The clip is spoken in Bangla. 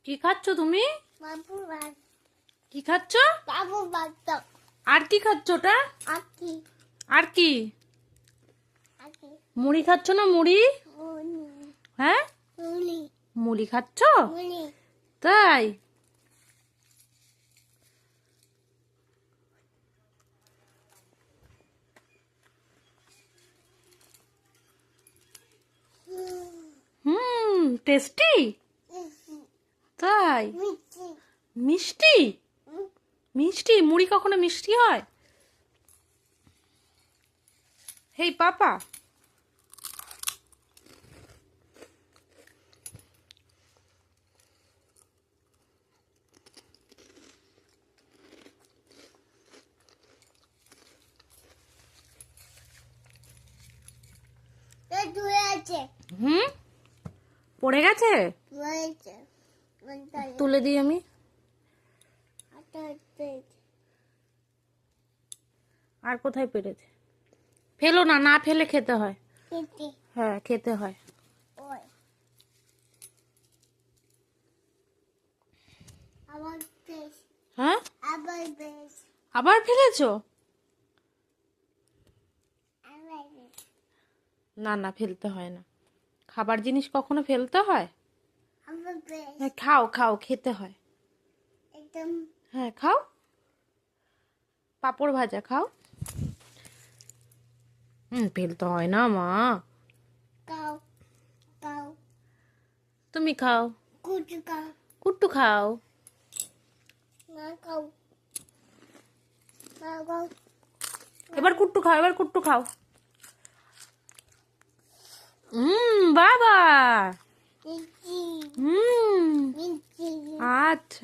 কি খাচ্ছ তুমি? বাবু ভাত। কি খাচ্ছ? বাবু ভাত। আর কি খাচ্ছ ওটা? আকি আর কি? আকি মুড়ি খাচ্ছ না মুড়ি? মুনি হ্যাঁ, মুনি মুড়ি খাচ্ছ? মুনি তাই? টেস্টি। তাই? মিষ্টি মিষ্টি? মিষ্টি মুড়ি কখনো মিষ্টি হয়? হেই পাপা, দূরে আছে পড়ে গেছে? রয়েছে তুলে দিই আমি। আর কোথায় পেরেছে? ফেলো না, না ফেলে খেতে হয়। হ্যাঁ, খেতে হয়। হ্যাঁ, আবার ফেলেছো? না না, ফেলতে হয় না। খাবার জিনিস কখনো ফেলতে হয়? হ্যাঁ, খাও খাও, খেতে হয়। একদম হ্যাঁ, খাও। পাঁপড় ভাজা খাও। ফেলতে হয় না মা। কাউ কাউ তুমি খাও। কুটু কাউ কুট্টু খাও। না কাউ না কাউ এবার কুট্টু খাও, এবার কুট্টু খাও। বাবা। মিষ্টি হুম, মিষ্টি আচ্ছা।